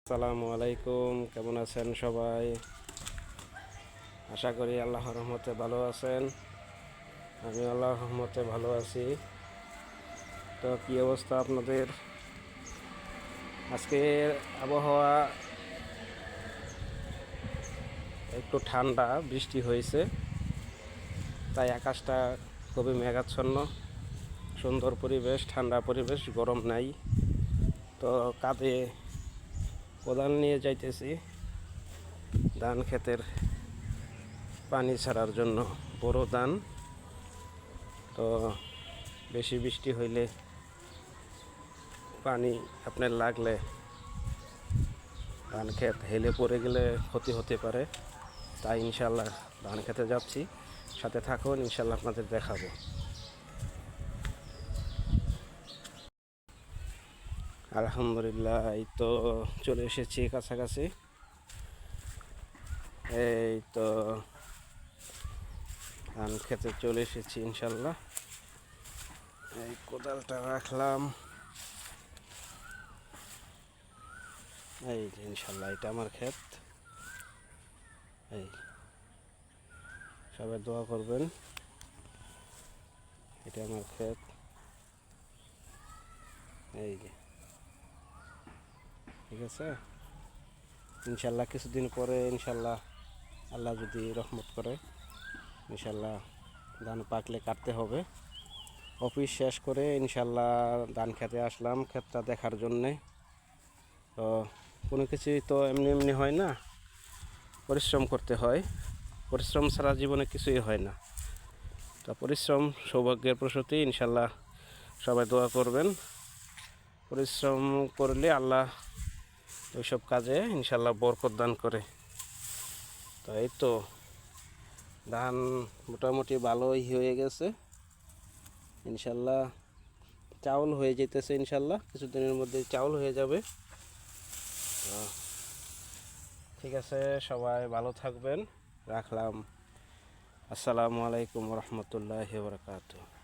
আসসালামু আলাইকুম, কেমন আছেন সবাই? আশা করি আল্লাহর রহমতে ভালো আছেন। আমি আল্লাহর রহমতে ভালো আছি। তো কী অবস্থা আপনাদের? আজকে আবহাওয়া একটু ঠান্ডা, বৃষ্টি হয়েছে, তাই আকাশটা খুবই মেঘাচ্ছন্ন। সুন্দর পরিবেশ, ঠান্ডা পরিবেশ, গরম নাই। তো কাঁধে কোদাল নিয়ে যাইতেছি ধান ক্ষেতের পানি ছাড়ার জন্য। বড় ধান তো, বেশি বৃষ্টি হইলে পানি আপনার লাগলে ধান ক্ষেত হেলে পড়ে গেলে ক্ষতি হতে পারে। তাই ইনশাল্লাহ ধান খেতে যাচ্ছি, সাথে থাকুন, ইনশাল্লাহ আপনাদের দেখাবো। আলহামদুলিল্লাহ, এই তো চলে এসেছি কাছাকাছি। এই তো ধান খেতে চলে এসেছি ইনশাল্লাহ। এই কোদালটা রাখলাম, এই যে ইনশাল্লাহ এটা আমার ক্ষেত। এই সবাই দোয়া করবেন, এটা আমার ক্ষেত। এই যে, ঠিক আছে। ইনশাল্লাহ কিছুদিন পরে ইনশাল্লাহ আল্লাহ যদি রহমত করে ইনশাল্লাহ ধান পাকলে কাটতে হবে। অফিস শেষ করে ইনশাল্লাহ ধান খেতে আসলাম, ক্ষেতটা দেখার জন্যে। তো কোনো কিছুই তো এমনি এমনি হয় না, পরিশ্রম করতে হয়। পরিশ্রম ছাড়া জীবনে কিছুই হয় না। তো পরিশ্রম সৌভাগ্যের প্রসূতি, ইনশাল্লাহ সবাই দোয়া করবেন। পরিশ্রম করলে আল্লাহ ওইসব কাজে ইনশাল্লাহ বরকত দান করে। তো এই তো ধান মোটামুটি ভালোই হয়ে গেছে ইনশাল্লাহ। চাউল হয়ে যেতেছে ইনশাল্লাহ, কিছুদিনের মধ্যে চাউল হয়ে যাবে। ঠিক আছে, সবাই ভালো থাকবেন, রাখলাম। আসসালামু আলাইকুম রহমতুল্লাহি ওয়া বারাকাতুহু।